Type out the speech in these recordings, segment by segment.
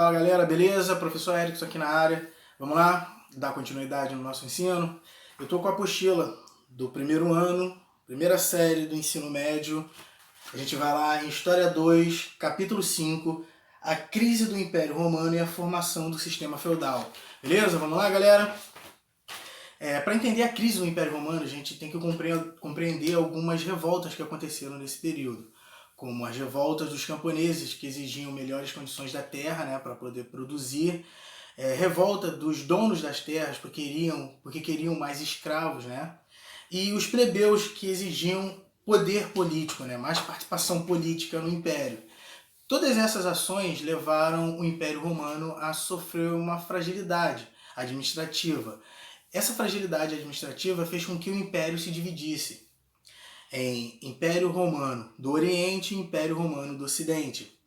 Fala galera, beleza? Professor Erickson aqui na área. Vamos lá, dar continuidade no nosso ensino. Eu estou com a apostila do primeiro ano, primeira série do ensino médio. A gente vai lá em História 2, capítulo 5, a crise do Império Romano e a formação do sistema feudal. Beleza? Vamos lá, galera? Para entender a crise do Império Romano, a gente tem que compreender algumas revoltas que aconteceram nesse período, como as revoltas dos camponeses, que exigiam melhores condições da terra, né, para poder produzir, revolta dos donos das terras porque queriam mais escravos, né, e os plebeus, que exigiam poder político, né, mais participação política no Império. Todas essas ações levaram o Império Romano a sofrer uma fragilidade administrativa. Essa fragilidade administrativa fez com que o Império se dividisse em Império Romano do Oriente e Império Romano do Ocidente.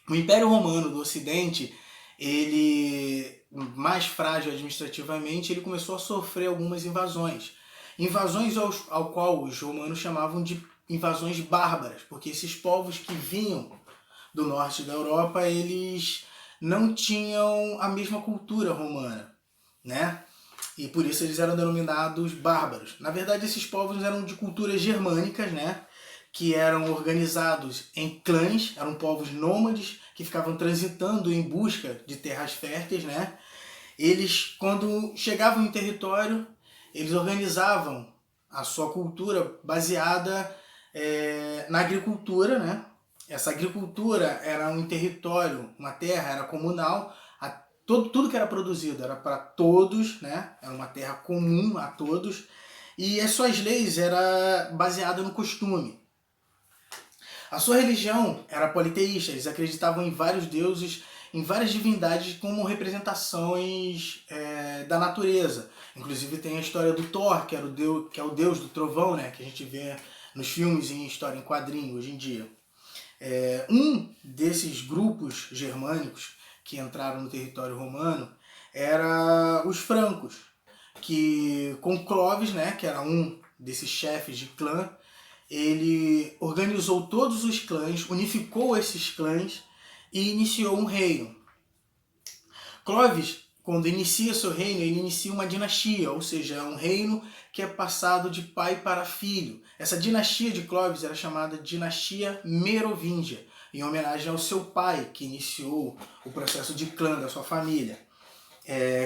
O Império Romano do Ocidente, ele, mais frágil administrativamente, ele começou a sofrer algumas invasões. Invasões ao qual os romanos chamavam de invasões bárbaras, porque esses povos que vinham do norte da Europa, eles não tinham a mesma cultura romana, né? E por isso eles eram denominados bárbaros. Na verdade, esses povos eram de culturas germânicas, né? Que eram organizados em clãs, eram povos nômades que ficavam transitando em busca de terras férteis, né? Eles, quando chegavam em território, eles organizavam a sua cultura baseada na agricultura, né? Essa agricultura era um território, uma terra, era comunal. Tudo que era produzido era para todos, né? Era uma terra comum a todos. E as suas leis eram baseadas no costume. A sua religião era politeísta. Eles acreditavam em vários deuses, em várias divindades como representações da natureza. Inclusive tem a história do Thor, que é o deus do trovão, né? Que a gente vê nos filmes e em história em quadrinho hoje em dia. Um desses grupos germânicos que entraram no território romano era os francos, que com Clovis, né, que era um desses chefes de clã, ele organizou todos os clãs, unificou esses clãs e iniciou um reino. Clovis, quando inicia seu reino, ele inicia uma dinastia, ou seja, é um reino que é passado de pai para filho. Essa dinastia de Clovis era chamada Dinastia Merovingia, em homenagem ao seu pai, que iniciou o processo de clã da sua família.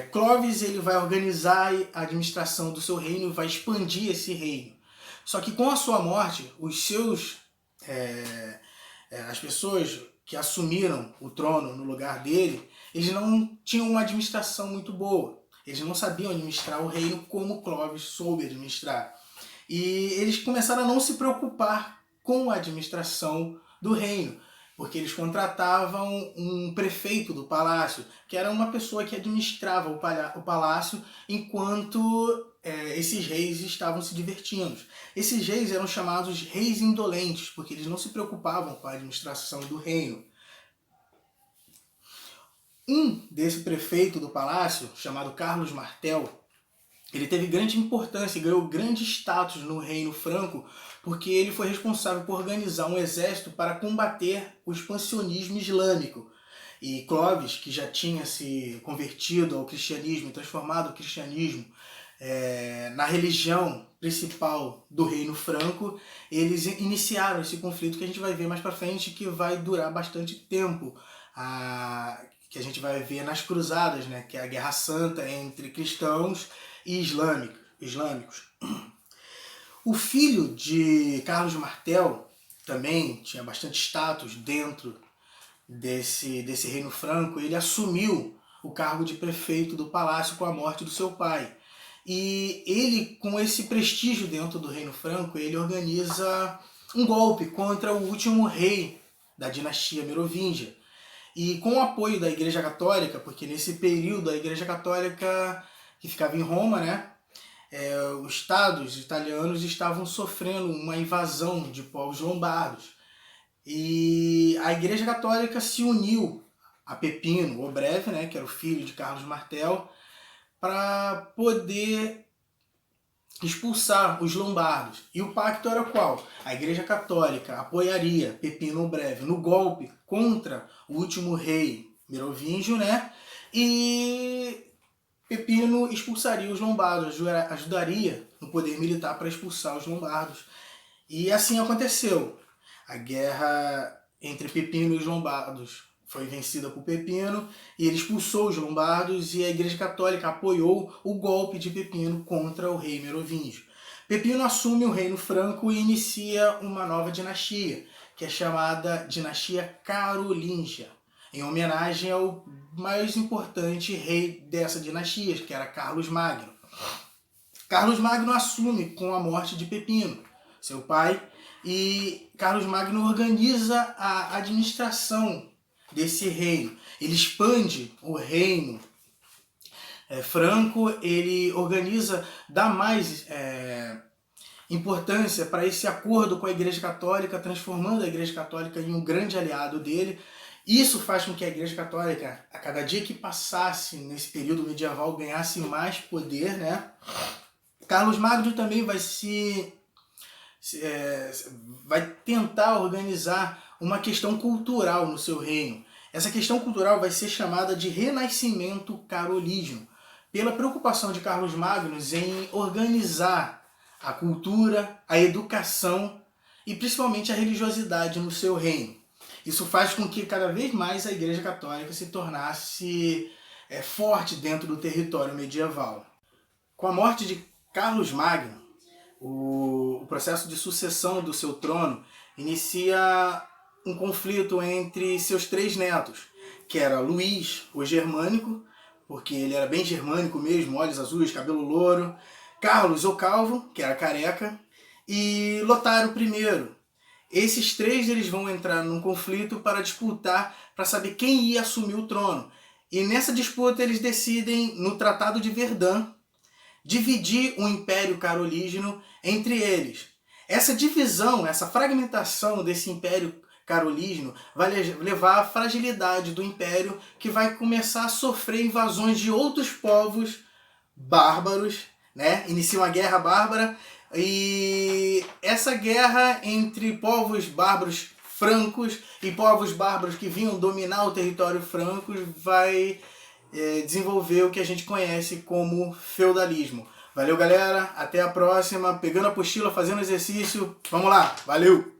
Clovis ele vai organizar a administração do seu reino e vai expandir esse reino. Só que com a sua morte, as pessoas que assumiram o trono no lugar dele, eles não tinham uma administração muito boa. Eles não sabiam administrar o reino como Clovis soube administrar. E eles começaram a não se preocupar com a administração do reino, porque eles contratavam um prefeito do palácio, que era uma pessoa que administrava o palácio enquanto esses reis estavam se divertindo. Esses reis eram chamados reis indolentes, porque eles não se preocupavam com a administração do reino. Um desse prefeito do palácio, chamado Carlos Martel, ele teve grande importância e ganhou grande status no reino franco, porque ele foi responsável por organizar um exército para combater o expansionismo islâmico. E Clovis, que já tinha se convertido ao cristianismo e transformado o cristianismo na religião principal do reino franco, eles iniciaram esse conflito que a gente vai ver mais para frente, que vai durar bastante tempo, que a gente vai ver nas cruzadas, né, que é a Guerra Santa entre cristãos e islâmicos. O filho de Carlos Martel também tinha bastante status dentro desse reino franco. Ele assumiu o cargo de prefeito do palácio com a morte do seu pai. E ele, com esse prestígio dentro do reino franco, ele organiza um golpe contra o último rei da dinastia Merovingia. E com o apoio da Igreja Católica, porque nesse período a Igreja Católica, que ficava em Roma, né, os estados italianos estavam sofrendo uma invasão de povos lombardos. E a Igreja Católica se uniu a Pepino o Breve, né, que era o filho de Carlos Martel, para poder expulsar os lombardos. E o pacto era qual? A Igreja Católica apoiaria Pepino o Breve no golpe contra o último rei merovingio, né? E Pepino expulsaria os lombardos, ajudaria no poder militar para expulsar os lombardos. E assim aconteceu. A guerra entre Pepino e os lombardos foi vencida por Pepino e ele expulsou os lombardos e a Igreja Católica apoiou o golpe de Pepino contra o rei merovingio. Pepino assume o reino franco e inicia uma nova dinastia, que é chamada Dinastia Carolíngia, em homenagem ao mais importante rei dessa dinastia, que era Carlos Magno. Carlos Magno assume com a morte de Pepino, seu pai, e Carlos Magno organiza a administração desse reino. Ele expande o reino franco, ele organiza, dá mais importância para esse acordo com a Igreja Católica, transformando a Igreja Católica em um grande aliado dele. Isso faz com que a Igreja Católica, a cada dia que passasse nesse período medieval, ganhasse mais poder, né? Carlos Magno também vai tentar organizar uma questão cultural no seu reino. Essa questão cultural vai ser chamada de Renascimento Carolígeno, pela preocupação de Carlos Magno em organizar a cultura, a educação e principalmente a religiosidade no seu reino. Isso faz com que cada vez mais a Igreja Católica se tornasse forte dentro do território medieval. Com a morte de Carlos Magno, o processo de sucessão do seu trono inicia um conflito entre seus 3 netos, que era Luís, o Germânico, porque ele era bem germânico mesmo, olhos azuis, cabelo louro, Carlos, o Calvo, que era careca, e Lotário I. Esses 3 eles vão entrar num conflito para disputar, para saber quem ia assumir o trono. E nessa disputa eles decidem, no Tratado de Verdun, dividir o Império Carolígeno entre eles. Essa divisão, essa fragmentação desse Império Carolígeno vai levar à fragilidade do Império, que vai começar a sofrer invasões de outros povos bárbaros, né? Inicia uma guerra bárbara, e essa guerra entre povos bárbaros francos e povos bárbaros que vinham dominar o território franco vai desenvolver o que a gente conhece como feudalismo. Valeu, galera, até a próxima, pegando a apostila, fazendo exercício, vamos lá, valeu!